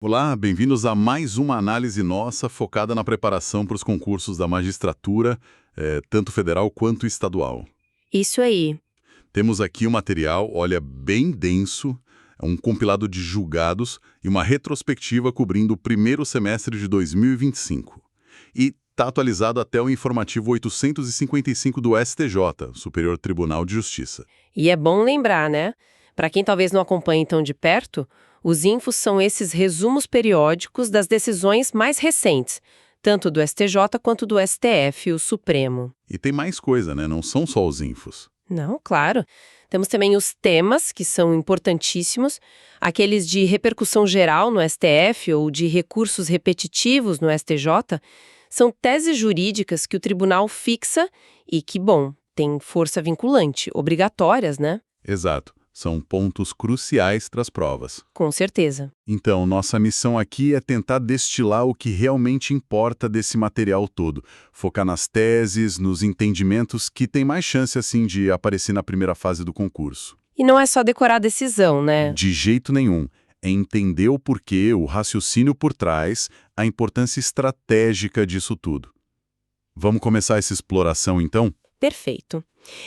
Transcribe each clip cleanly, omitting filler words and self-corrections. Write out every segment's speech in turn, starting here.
Olá, bem-vindos a mais uma análise nossa focada na preparação para os concursos da magistratura, tanto federal quanto estadual. Isso aí. Temos aqui um material, olha, bem denso, é um compilado de julgados e uma retrospectiva cobrindo o primeiro semestre de 2025. E está atualizado até o informativo 855 do STJ, Superior Tribunal de Justiça. E é bom lembrar, né? Para quem talvez não acompanhe tão de perto, os infos são esses resumos periódicos das decisões mais recentes, tanto do STJ quanto do STF, o Supremo. E tem mais coisa, né? Não são só os infos. Não, claro. Temos também os temas, que são importantíssimos, aqueles de repercussão geral no STF ou de recursos repetitivos no STJ, são teses jurídicas que o tribunal fixa e que, bom, têm força vinculante, obrigatórias, né? Exato. São pontos cruciais para as provas. Com certeza. Então, nossa missão aqui é tentar destilar o que realmente importa desse material todo. Focar nas teses, nos entendimentos que tem mais chance, assim, de aparecer na primeira fase do concurso. E não é só decorar a decisão, né? De jeito nenhum. É entender o porquê, o raciocínio por trás, a importância estratégica disso tudo. Vamos começar essa exploração, então? Perfeito.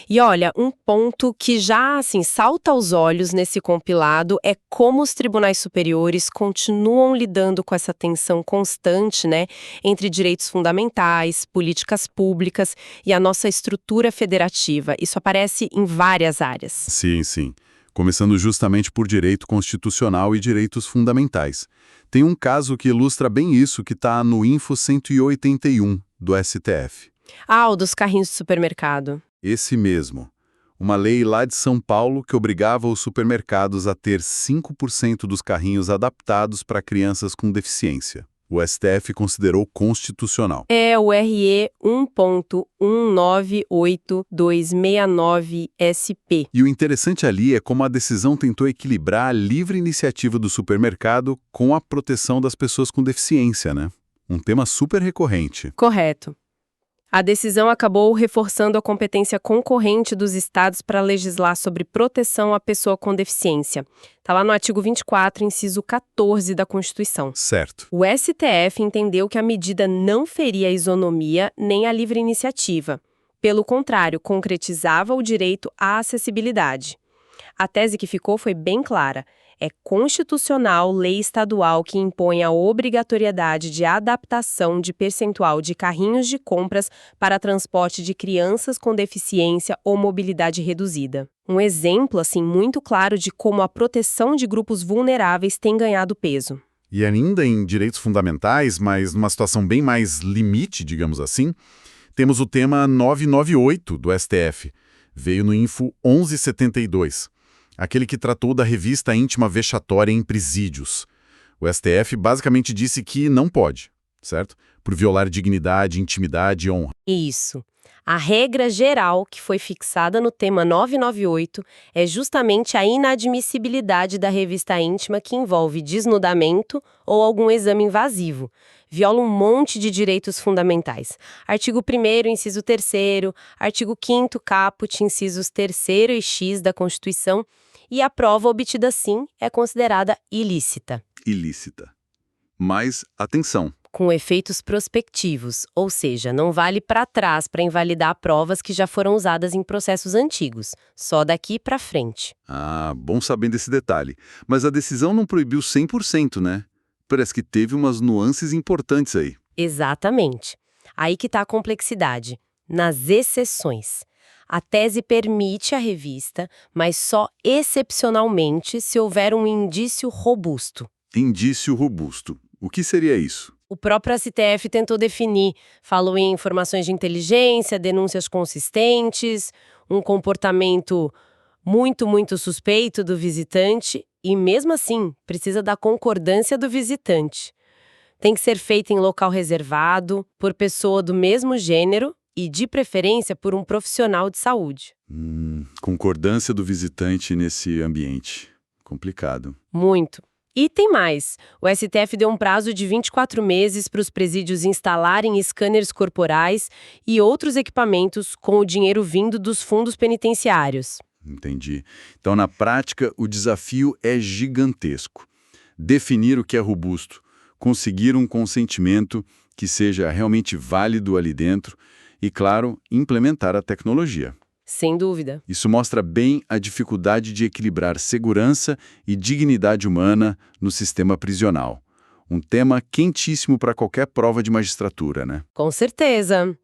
E olha, um ponto que já, assim, salta aos olhos nesse compilado é como os tribunais superiores continuam lidando com essa tensão constante, né, entre direitos fundamentais, políticas públicas e a nossa estrutura federativa. Isso aparece em várias áreas. Sim, sim. Começando justamente por direito constitucional e direitos fundamentais. Tem um caso que ilustra bem isso que está no Info 181 do STF. Ah, o dos carrinhos de supermercado. Esse mesmo. Uma lei lá de São Paulo que obrigava os supermercados a ter 5% dos carrinhos adaptados para crianças com deficiência. O STF considerou constitucional. É o RE 1.198269-SP. E o interessante ali é como a decisão tentou equilibrar a livre iniciativa do supermercado com a proteção das pessoas com deficiência, né? Um tema super recorrente. Correto. A decisão acabou reforçando a competência concorrente dos estados para legislar sobre proteção à pessoa com deficiência. Está lá no artigo 24, inciso 14 da Constituição. Certo. O STF entendeu que a medida não feria a isonomia nem a livre iniciativa. Pelo contrário, concretizava o direito à acessibilidade. A tese que ficou foi bem clara. É constitucional lei estadual que impõe a obrigatoriedade de adaptação de percentual de carrinhos de compras para transporte de crianças com deficiência ou mobilidade reduzida. Um exemplo, assim, muito claro de como a proteção de grupos vulneráveis tem ganhado peso. E ainda em direitos fundamentais, mas numa situação bem mais limite, digamos assim, temos o tema 998 do STF. Veio no Info 1172. Aquele que tratou da revista íntima vexatória em presídios. O STF basicamente disse que não pode, certo? Por violar dignidade, intimidade e honra. Isso. A regra geral que foi fixada no tema 998 é justamente a inadmissibilidade da revista íntima que envolve desnudamento ou algum exame invasivo. Viola um monte de direitos fundamentais. Artigo 1º, inciso 3º, artigo 5º, caput, incisos 3º e X da Constituição, e a prova obtida assim é considerada ilícita. Ilícita. Mas, atenção, Com efeitos prospectivos, ou seja, não vale para trás para invalidar provas que já foram usadas em processos antigos, só daqui para frente. Ah, bom saber desse detalhe. Mas a decisão não proibiu 100%, né? Parece que teve umas nuances importantes aí. Exatamente. Aí que está a complexidade, nas exceções. A tese permite a revista, mas só excepcionalmente se houver um indício robusto. Indício robusto. O que seria isso? O próprio STF tentou definir, falou em informações de inteligência, denúncias consistentes, um comportamento muito suspeito do visitante e, mesmo assim, precisa da concordância do visitante. Tem que ser feito em local reservado, por pessoa do mesmo gênero e, de preferência, por um profissional de saúde. Concordância do visitante nesse ambiente. Complicado. Muito. E tem mais. O STF deu um prazo de 24 meses para os presídios instalarem scanners corporais e outros equipamentos com o dinheiro vindo dos fundos penitenciários. Entendi. Então, na prática, o desafio é gigantesco. definir o que é robusto, conseguir um consentimento que seja realmente válido ali dentro e, claro, implementar a tecnologia. Sem dúvida. Isso mostra bem a dificuldade de equilibrar segurança e dignidade humana no sistema prisional. Um tema quentíssimo para qualquer prova de magistratura, né? Com certeza.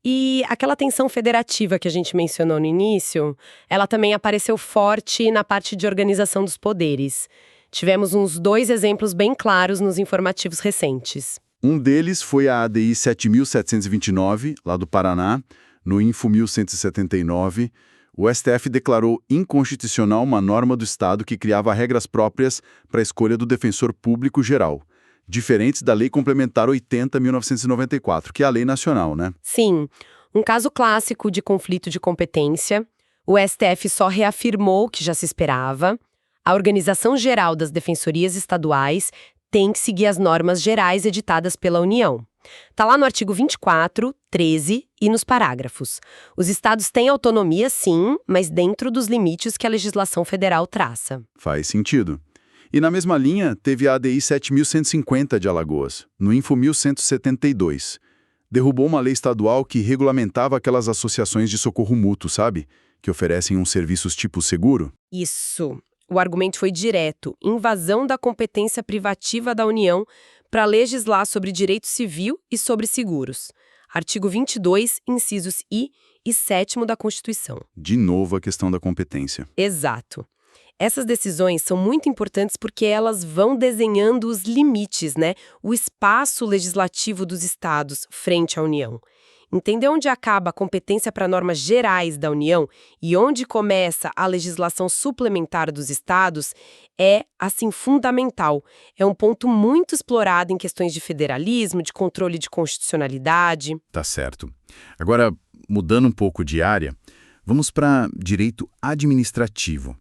E aquela tensão federativa que a gente mencionou no início, ela também apareceu forte na parte de organização dos poderes. Tivemos uns 2 exemplos bem claros nos informativos recentes. Um deles foi a ADI 7729, lá do Paraná, no Info 1179. O STF declarou inconstitucional uma norma do Estado que criava regras próprias para a escolha do defensor público geral, diferentes da Lei Complementar 80/1994, que é a lei nacional, né? Sim, um caso clássico de conflito de competência. O STF só reafirmou o que já se esperava. A Organização Geral das Defensorias Estaduais tem que seguir as normas gerais editadas pela União. Está lá no artigo 24, 13 e nos parágrafos. Os estados têm autonomia, sim, mas dentro dos limites que a legislação federal traça. Faz sentido. E na mesma linha, teve a ADI 7150 de Alagoas, no Info 1172. Derrubou uma lei estadual que regulamentava aquelas associações de socorro mútuo, sabe? Que oferecem uns serviços tipo seguro. Isso. O argumento foi direto: invasão da competência privativa da União para legislar sobre direito civil e sobre seguros. Artigo 22, incisos I e 7º da Constituição. De novo a questão da competência. Exato. Essas decisões são muito importantes porque elas vão desenhando os limites, né? O espaço legislativo dos estados frente à União. Entender onde acaba a competência para normas gerais da União e onde começa a legislação suplementar dos estados é, assim, fundamental. É um ponto muito explorado em questões de federalismo, de controle de constitucionalidade. Tá certo. Agora, mudando um pouco de área, vamos para direito administrativo.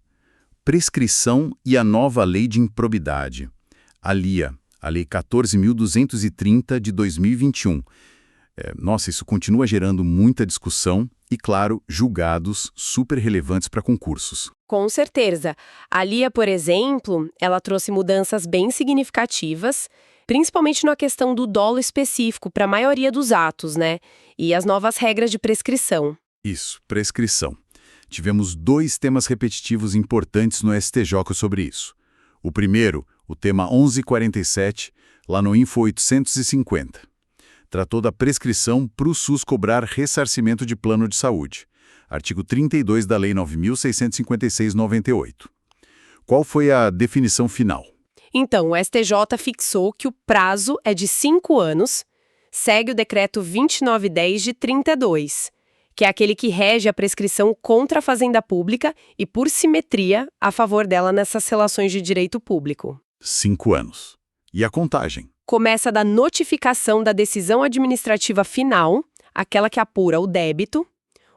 Prescrição e a nova lei de improbidade. A LIA, a Lei 14.230 de 2021. Nossa, isso continua gerando muita discussão e, claro, julgados super relevantes para concursos. Com certeza. A LIA, por exemplo, ela trouxe mudanças bem significativas, principalmente na questão do dolo específico para a maioria dos atos, né? E as novas regras de prescrição. Isso, prescrição. Tivemos 2 temas repetitivos importantes no STJ sobre isso. O primeiro, o tema 1147, lá no Info 850. Tratou da prescrição para o SUS cobrar ressarcimento de plano de saúde. Artigo 32 da Lei 9.656/98. Qual foi a definição final? Então, o STJ fixou que o prazo é de 5 anos, segue o decreto 2910 de 32, que é aquele que rege a prescrição contra a fazenda pública e, por simetria, a favor dela nessas relações de direito público. 5 anos. E a contagem? Começa da notificação da decisão administrativa final, aquela que apura o débito.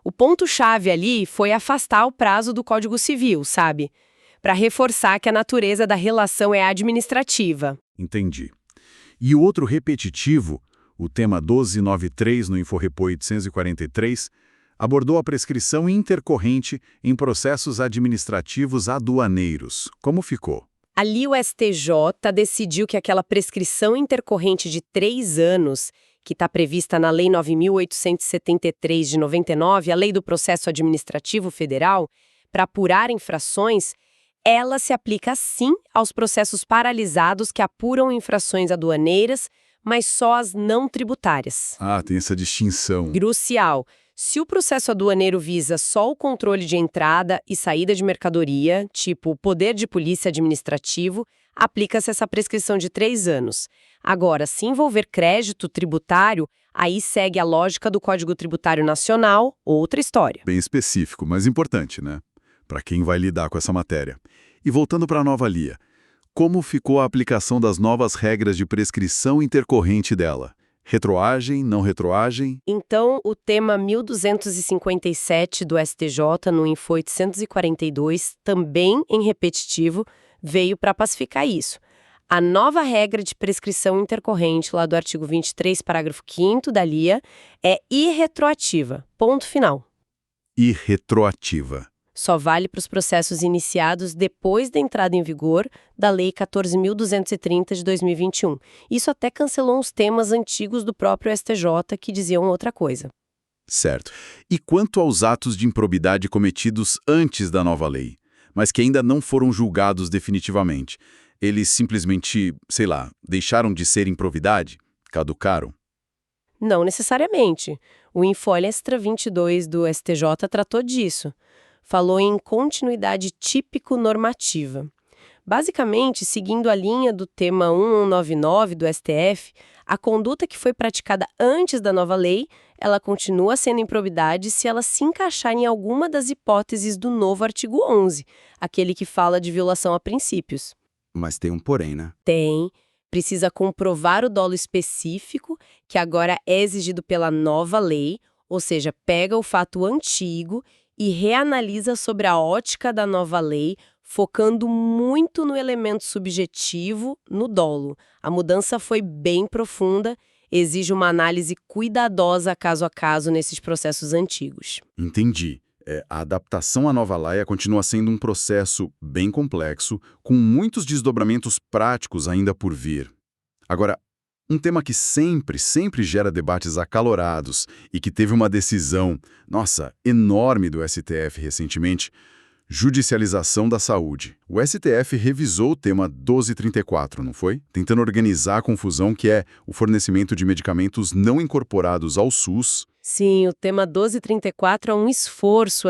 O ponto-chave ali foi afastar o prazo do Código Civil, sabe? Para reforçar que a natureza da relação é administrativa. Entendi. E o outro repetitivo, o tema 1293 no InfoRepo 843, abordou a prescrição intercorrente em processos administrativos aduaneiros. Como ficou? Ali o STJ decidiu que aquela prescrição intercorrente de 3 anos, que está prevista na Lei 9.873 de 99, a Lei do Processo Administrativo Federal, para apurar infrações, ela se aplica sim aos processos paralisados que apuram infrações aduaneiras, mas só as não tributárias. Ah, tem essa distinção. Crucial. Se o processo aduaneiro visa só o controle de entrada e saída de mercadoria, tipo poder de polícia administrativo, aplica-se essa prescrição de 3 anos. Agora, se envolver crédito tributário, aí segue a lógica do Código Tributário Nacional, outra história. Bem específico, mas importante, né? Para quem vai lidar com essa matéria. E voltando para a nova LIA, como ficou a aplicação das novas regras de prescrição intercorrente dela? Retroagem, não retroagem? Então, o tema 1257 do STJ no Info 842, também em repetitivo, veio para pacificar isso. A nova regra de prescrição intercorrente, lá do artigo 23, parágrafo 5º da LIA, é irretroativa. Ponto final. Irretroativa. Só vale para os processos iniciados depois da entrada em vigor da Lei 14.230 de 2021. Isso até cancelou uns temas antigos do próprio STJ que diziam outra coisa. Certo. E quanto aos atos de improbidade cometidos antes da nova lei, mas que ainda não foram julgados definitivamente, eles simplesmente, sei lá, deixaram de ser improbidade? Caducaram? Não necessariamente. O Info Extra 22 do STJ tratou disso. Falou em continuidade típico-normativa. Basicamente, seguindo a linha do tema 1199 do STF, a conduta que foi praticada antes da nova lei, ela continua sendo improbidade se ela se encaixar em alguma das hipóteses do novo artigo 11, aquele que fala de violação a princípios. Mas tem um porém, né? Tem. Precisa comprovar o dolo específico, que agora é exigido pela nova lei, ou seja, pega o fato antigo e reanalisa sobre a ótica da nova lei, focando muito no elemento subjetivo, no dolo. A mudança foi bem profunda, exige uma análise cuidadosa caso a caso nesses processos antigos. Entendi. A adaptação à nova laia continua sendo um processo bem complexo, com muitos desdobramentos práticos ainda por vir. Agora, um tema que sempre gera debates acalorados e que teve uma decisão, enorme do STF recentemente, judicialização da saúde. O STF revisou o tema 1234, não foi? Tentando organizar a confusão que é o fornecimento de medicamentos não incorporados ao SUS. Sim, o tema 1234 é um esforço,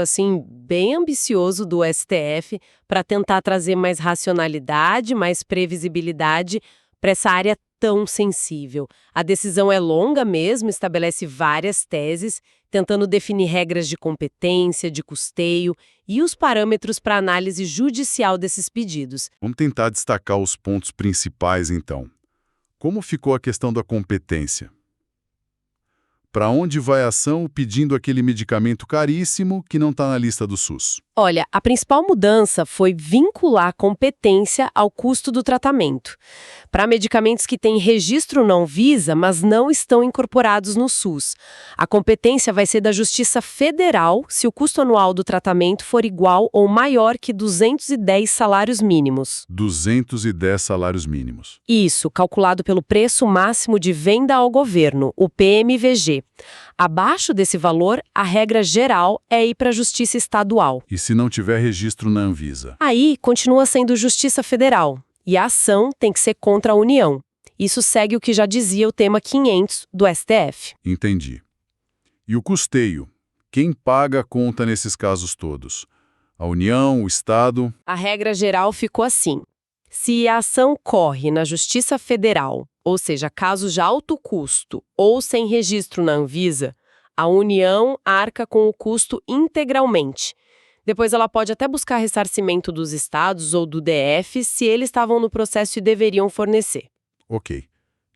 bem ambicioso do STF para tentar trazer mais racionalidade, mais previsibilidade para essa área tão sensível. A decisão é longa mesmo, estabelece várias teses, tentando definir regras de competência, de custeio e os parâmetros para análise judicial desses pedidos. Vamos tentar destacar os pontos principais, então. Como ficou a questão da competência? Para onde vai a ação pedindo aquele medicamento caríssimo que não está na lista do SUS? Olha, a principal mudança foi vincular a competência ao custo do tratamento. Para medicamentos que têm registro na Anvisa, mas não estão incorporados no SUS, a competência vai ser da Justiça Federal se o custo anual do tratamento for igual ou maior que 210 salários mínimos. 210 salários mínimos. Isso, calculado pelo preço máximo de venda ao governo, o PMVG. Abaixo desse valor, a regra geral é ir para a Justiça Estadual. E se não tiver registro na Anvisa? Aí, continua sendo Justiça Federal. E a ação tem que ser contra a União. Isso segue o que já dizia o tema 500 do STF. Entendi. E o custeio? Quem paga a conta nesses casos todos? A União, o Estado? A regra geral ficou assim. Se a ação corre na Justiça Federal, ou seja, casos de alto custo ou sem registro na Anvisa, a União arca com o custo integralmente. Depois ela pode até buscar ressarcimento dos estados ou do DF se eles estavam no processo e deveriam fornecer. Ok.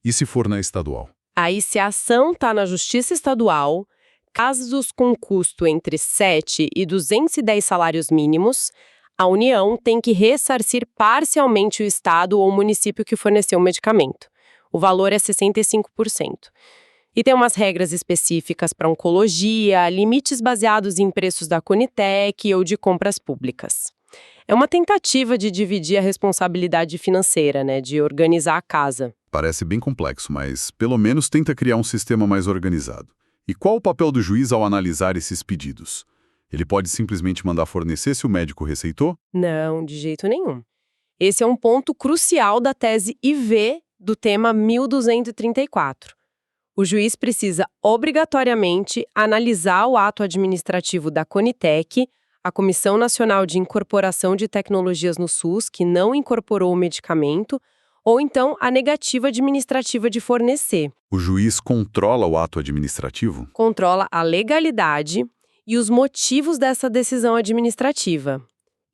E se for na estadual? Aí, se a ação está na Justiça Estadual, casos com custo entre 7 e 210 salários mínimos, a União tem que ressarcir parcialmente o estado ou município que forneceu o medicamento. O valor é 65%. E tem umas regras específicas para oncologia, limites baseados em preços da Conitec ou de compras públicas. É uma tentativa de dividir a responsabilidade financeira, de organizar a casa. Parece bem complexo, mas pelo menos tenta criar um sistema mais organizado. E qual o papel do juiz ao analisar esses pedidos? Ele pode simplesmente mandar fornecer se o médico receitou? Não, de jeito nenhum. Esse é um ponto crucial da tese IV do tema 1234. O juiz precisa obrigatoriamente analisar o ato administrativo da Conitec, a Comissão Nacional de Incorporação de Tecnologias no SUS, que não incorporou o medicamento, ou então a negativa administrativa de fornecer. O juiz controla o ato administrativo? Controla a legalidade e os motivos dessa decisão administrativa.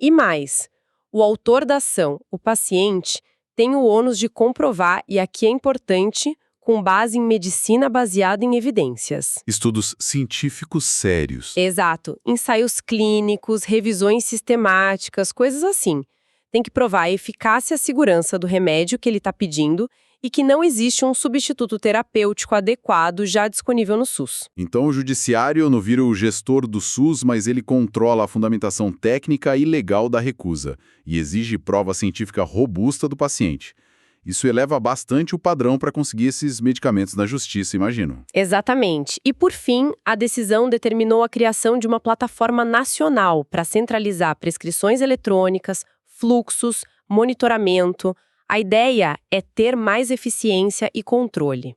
E mais, o autor da ação, o paciente, tem o ônus de comprovar, e aqui é importante, com base em medicina baseada em evidências. Estudos científicos sérios. Exato. Ensaios clínicos, revisões sistemáticas, coisas assim. Tem que provar a eficácia e a segurança do remédio que ele está pedindo e que não existe um substituto terapêutico adequado já disponível no SUS. Então o judiciário não vira o gestor do SUS, mas ele controla a fundamentação técnica e legal da recusa e exige prova científica robusta do paciente. Isso eleva bastante o padrão para conseguir esses medicamentos na justiça, imagino. Exatamente. E, por fim, a decisão determinou a criação de uma plataforma nacional para centralizar prescrições eletrônicas, fluxos, monitoramento. A ideia é ter mais eficiência e controle.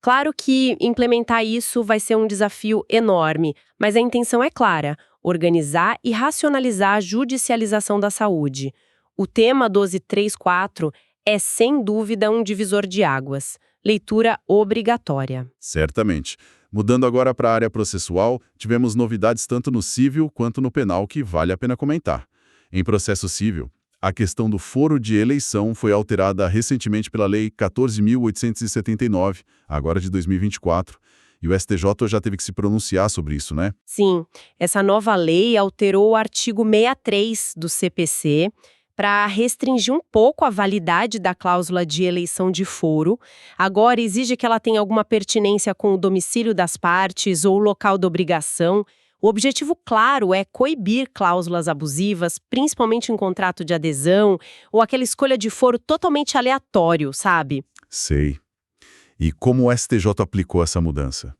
Claro que implementar isso vai ser um desafio enorme, mas a intenção é clara: organizar e racionalizar a judicialização da saúde. O tema 1234 é, sem dúvida, um divisor de águas. Leitura obrigatória. Certamente. Mudando agora para a área processual, tivemos novidades tanto no civil quanto no penal que vale a pena comentar. Em processo civil, a questão do foro de eleição foi alterada recentemente pela Lei 14.879, agora de 2024, e o STJ já teve que se pronunciar sobre isso, né? Sim, essa nova lei alterou o artigo 63 do CPC para restringir um pouco a validade da cláusula de eleição de foro. Agora exige que ela tenha alguma pertinência com o domicílio das partes ou o local da obrigação. O objetivo, claro, é coibir cláusulas abusivas, principalmente em contrato de adesão ou aquela escolha de foro totalmente aleatório, sabe? Sei. E como o STJ aplicou essa mudança?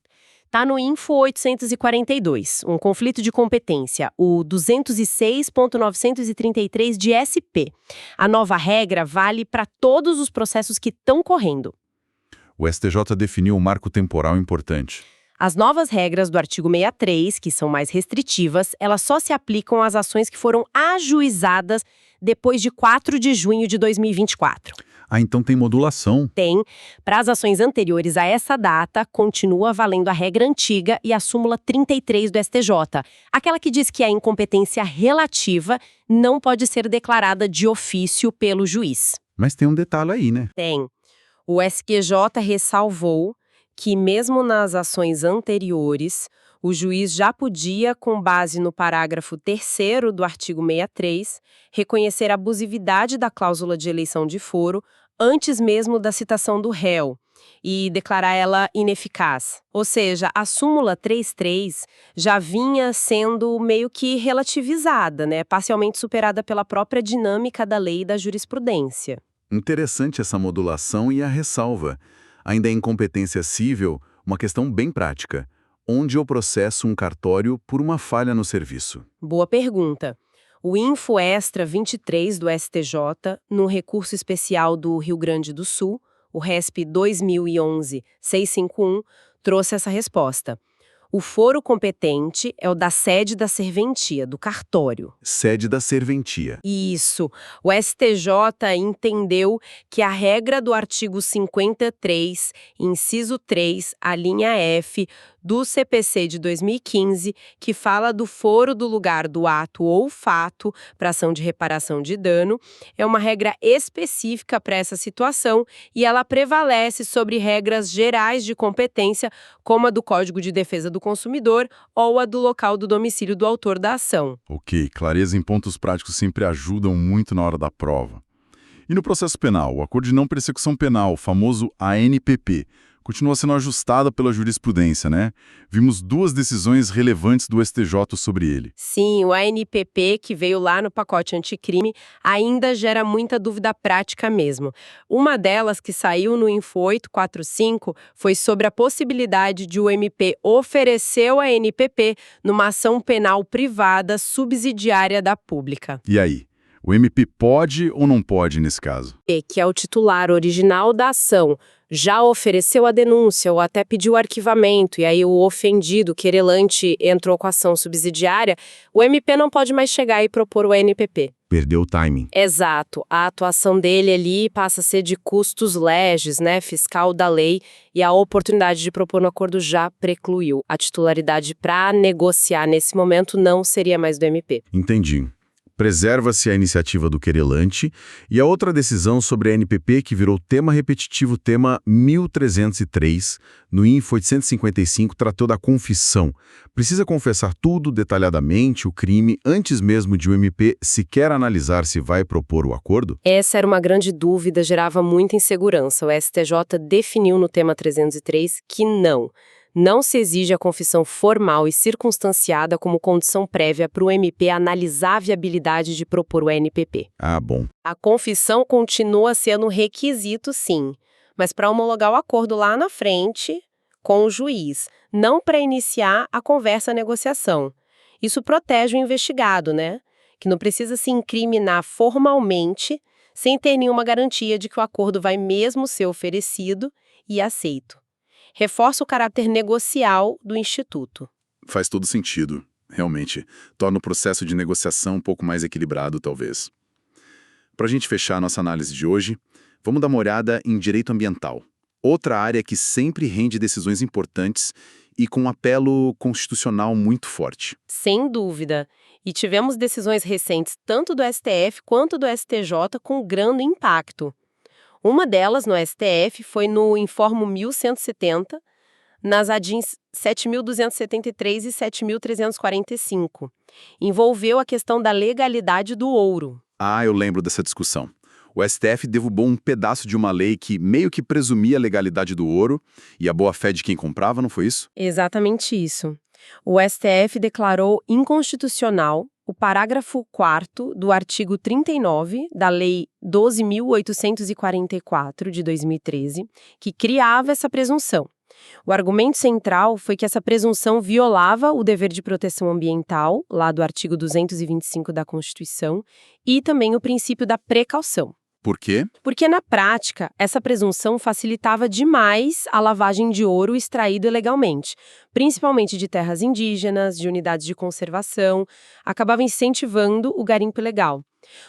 Tá no Info 842, um conflito de competência, o 206.933 de SP. A nova regra vale para todos os processos que estão correndo. O STJ definiu um marco temporal importante. As novas regras do artigo 63, que são mais restritivas, elas só se aplicam às ações que foram ajuizadas depois de 4 de junho de 2024. Ah, então tem modulação. Tem. Para as ações anteriores a essa data, continua valendo a regra antiga e a súmula 33 do STJ, aquela que diz que a incompetência relativa não pode ser declarada de ofício pelo juiz. Mas tem um detalhe aí, né? Tem. O SQJ ressalvou que, mesmo nas ações anteriores, o juiz já podia, com base no parágrafo 3º do artigo 63, reconhecer a abusividade da cláusula de eleição de foro antes mesmo da citação do réu e declarar ela ineficaz. Ou seja, a súmula 33 já vinha sendo meio que relativizada, né, parcialmente superada pela própria dinâmica da lei e da jurisprudência. Interessante essa modulação e a ressalva. Ainda é incompetência civil, uma questão bem prática. Onde eu processo um cartório por uma falha no serviço? Boa pergunta. O Info Extra 23 do STJ, num recurso especial do Rio Grande do Sul, o RESP 2011-651, trouxe essa resposta. O foro competente é o da sede da serventia, do cartório. Sede da serventia. Isso. O STJ entendeu que a regra do artigo 53, inciso 3, a linha F, do CPC de 2015, que fala do foro do lugar do ato ou fato para ação de reparação de dano, é uma regra específica para essa situação e ela prevalece sobre regras gerais de competência, como a do Código de Defesa do Consumidor ou a do local do domicílio do autor da ação. Ok, clareza em pontos práticos sempre ajudam muito na hora da prova. E no processo penal, o Acordo de Não Persecução Penal, o famoso ANPP, continua sendo ajustada pela jurisprudência, né? Vimos 2 decisões relevantes do STJ sobre ele. Sim, o ANPP, que veio lá no pacote anticrime, ainda gera muita dúvida prática mesmo. Uma delas, que saiu no Info 845, foi sobre a possibilidade de o MP oferecer o ANPP numa ação penal privada subsidiária da pública. E aí? O MP pode ou não pode nesse caso? E, que é o titular original da ação, já ofereceu a denúncia ou até pediu arquivamento, e aí o ofendido, querelante, entrou com a ação subsidiária, o MP não pode mais chegar e propor o ANPP. Perdeu o timing. Exato. A atuação dele ali passa a ser de custos legis, né, fiscal da lei, e a oportunidade de propor no acordo já precluiu. A titularidade para negociar nesse momento não seria mais do MP. Entendi. Preserva-se a iniciativa do querelante e a outra decisão sobre a NPP que virou tema repetitivo, tema 1303, no Info 855, tratou da confissão. Precisa confessar tudo detalhadamente, o crime, antes mesmo de o MP sequer analisar se vai propor o acordo? Essa era uma grande dúvida, gerava muita insegurança. O STJ definiu no tema 303 que não se exige a confissão formal e circunstanciada como condição prévia para o MP analisar a viabilidade de propor o NPP. Ah, bom. A confissão continua sendo um requisito, sim, mas para homologar o acordo lá na frente com o juiz, não para iniciar a negociação. Isso protege o investigado, né? Que não precisa se incriminar formalmente sem ter nenhuma garantia de que o acordo vai mesmo ser oferecido e aceito. Reforça o caráter negocial do Instituto. Faz todo sentido, realmente. Torna o processo de negociação um pouco mais equilibrado, talvez. Para a gente fechar a nossa análise de hoje, vamos dar uma olhada em direito ambiental. Outra área que sempre rende decisões importantes e com um apelo constitucional muito forte. Sem dúvida. E tivemos decisões recentes tanto do STF quanto do STJ com grande impacto. Uma delas, no STF, foi no Informo 1170, nas ADINs 7.273 e 7.345. Envolveu a questão da legalidade do ouro. Ah, eu lembro dessa discussão. O STF derrubou um pedaço de uma lei que meio que presumia a legalidade do ouro e a boa-fé de quem comprava, não foi isso? Exatamente isso. O STF declarou inconstitucional o parágrafo 4º do artigo 39 da Lei 12.844, de 2013, que criava essa presunção. O argumento central foi que essa presunção violava o dever de proteção ambiental, lá do artigo 225 da Constituição, e também o princípio da precaução. Por quê? Porque, na prática, essa presunção facilitava demais a lavagem de ouro extraído ilegalmente, principalmente de terras indígenas, de unidades de conservação, acabava incentivando o garimpo ilegal.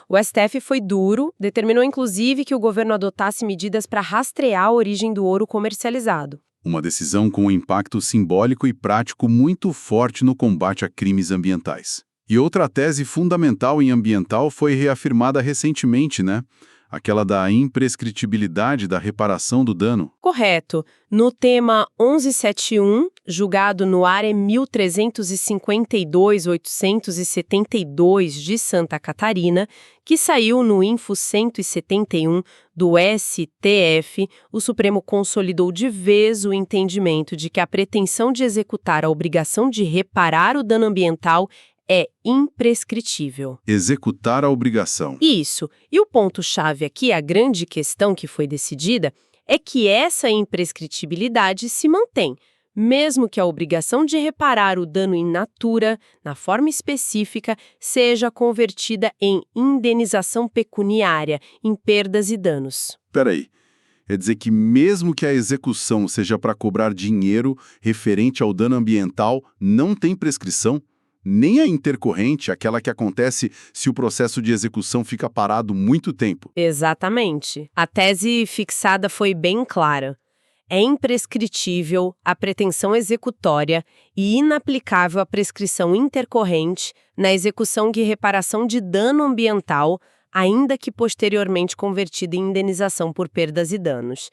O STF foi duro, determinou inclusive que o governo adotasse medidas para rastrear a origem do ouro comercializado. Uma decisão com um impacto simbólico e prático muito forte no combate a crimes ambientais. E outra tese fundamental em ambiental foi reafirmada recentemente, né? Aquela da imprescritibilidade da reparação do dano. Correto. No tema 1171, julgado no área 1352-872 de Santa Catarina, que saiu no Info 171 do STF, o Supremo consolidou de vez o entendimento de que a pretensão de executar a obrigação de reparar o dano ambiental é imprescritível. Executar a obrigação. Isso. E o ponto-chave aqui, a grande questão que foi decidida, é que essa imprescritibilidade se mantém, mesmo que a obrigação de reparar o dano in natura, na forma específica, seja convertida em indenização pecuniária, em perdas e danos. Peraí. Quer dizer que mesmo que a execução seja para cobrar dinheiro referente ao dano ambiental, não tem prescrição? Nem a intercorrente, aquela que acontece se o processo de execução fica parado muito tempo. Exatamente. A tese fixada foi bem clara. É imprescritível a pretensão executória e inaplicável a prescrição intercorrente na execução de reparação de dano ambiental, ainda que posteriormente convertida em indenização por perdas e danos.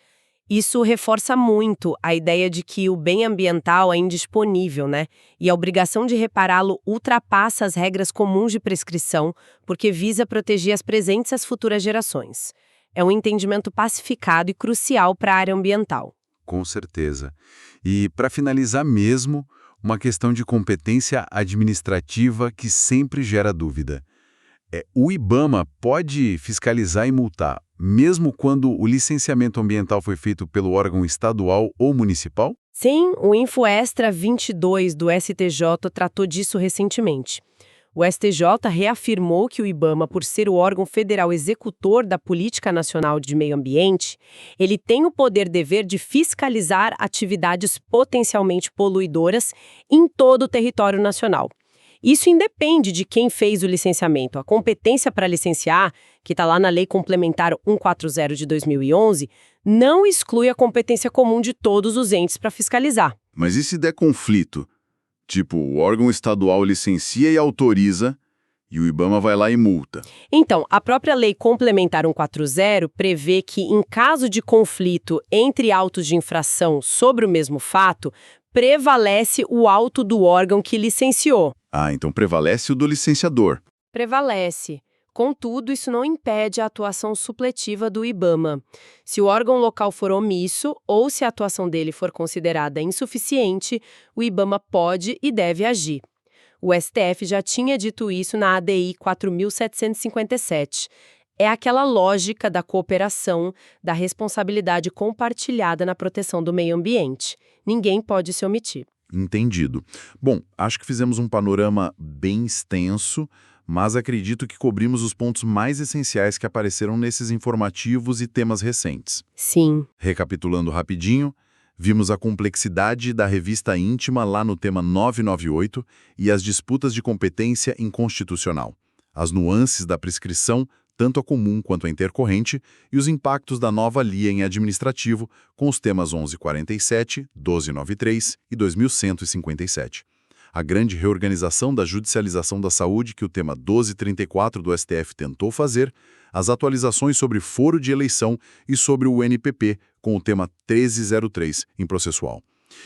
Isso reforça muito a ideia de que o bem ambiental é indisponível, né? E a obrigação de repará-lo ultrapassa as regras comuns de prescrição, porque visa proteger as presentes e as futuras gerações. É um entendimento pacificado e crucial para a área ambiental. Com certeza. E, para finalizar mesmo, uma questão de competência administrativa que sempre gera dúvida. O IBAMA pode fiscalizar e multar, mesmo quando o licenciamento ambiental foi feito pelo órgão estadual ou municipal? Sim, o Info Extra 22 do STJ tratou disso recentemente. O STJ reafirmou que o IBAMA, por ser o órgão federal executor da Política Nacional de Meio Ambiente, ele tem o poder-dever de fiscalizar atividades potencialmente poluidoras em todo o território nacional. Isso independe de quem fez o licenciamento. A competência para licenciar, que está lá na Lei Complementar 140 de 2011, não exclui a competência comum de todos os entes para fiscalizar. Mas e se der conflito? Tipo, o órgão estadual licencia e autoriza, E o IBAMA vai lá e multa. Então, a própria Lei Complementar 140 prevê que, em caso de conflito entre autos de infração sobre o mesmo fato, prevalece o auto do órgão que licenciou. Ah, então prevalece o do licenciador. Prevalece. Contudo, isso não impede a atuação supletiva do IBAMA. Se o órgão local for omisso ou se a atuação dele for considerada insuficiente, o IBAMA pode e deve agir. O STF já tinha dito isso na ADI 4.757. É aquela lógica da cooperação, da responsabilidade compartilhada na proteção do meio ambiente. Ninguém pode se omitir. Entendido. Bom, acho que fizemos um panorama bem extenso, mas acredito que cobrimos os pontos mais essenciais que apareceram nesses informativos e temas recentes. Sim. Recapitulando rapidinho, vimos a complexidade da revista íntima lá no tema 998 e as disputas de competência inconstitucional, as nuances da prescrição, tanto a comum quanto a intercorrente, e os impactos da nova LIA em administrativo com os temas 1147, 1293 e 2157. A grande reorganização da judicialização da saúde que o tema 1234 do STF tentou fazer, as atualizações sobre foro de eleição e sobre o NPP, com o tema 1303 em processual.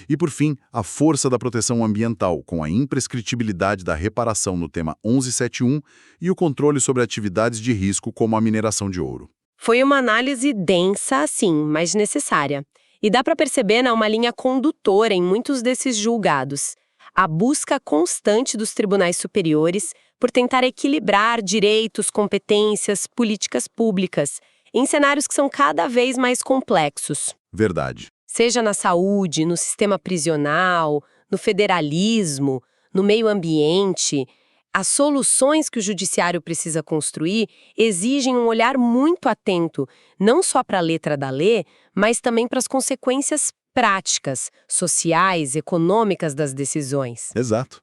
E, por fim, a força da proteção ambiental, com a imprescritibilidade da reparação no tema 1171 e o controle sobre atividades de risco como a mineração de ouro. Foi uma análise densa, sim, mas necessária. E dá para perceber uma linha condutora em muitos desses julgados. A busca constante dos tribunais superiores por tentar equilibrar direitos, competências, políticas públicas, em cenários que são cada vez mais complexos. Verdade. Seja na saúde, no sistema prisional, no federalismo, no meio ambiente, as soluções que o judiciário precisa construir exigem um olhar muito atento, não só para a letra da lei, mas também para as consequências práticas, sociais, econômicas das decisões. Exato.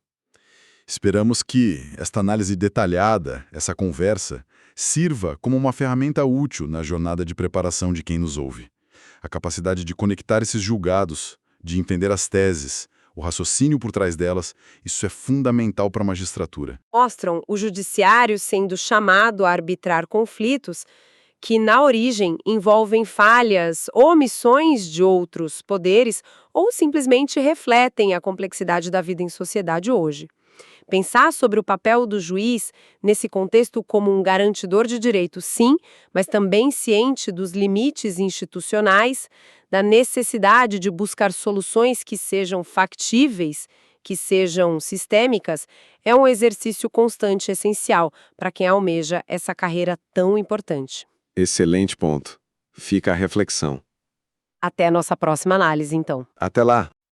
Esperamos que esta análise detalhada, essa conversa, sirva como uma ferramenta útil na jornada de preparação de quem nos ouve. A capacidade de conectar esses julgados, de entender as teses, o raciocínio por trás delas, isso é fundamental para a magistratura. Mostram o judiciário sendo chamado a arbitrar conflitos que, na origem, envolvem falhas ou omissões de outros poderes ou simplesmente refletem a complexidade da vida em sociedade hoje. Pensar sobre o papel do juiz nesse contexto como um garantidor de direitos, sim, mas também ciente dos limites institucionais, da necessidade de buscar soluções que sejam factíveis, que sejam sistêmicas, é um exercício constante e essencial para quem almeja essa carreira tão importante. Excelente ponto. Fica a reflexão. Até a nossa próxima análise, então. Até lá!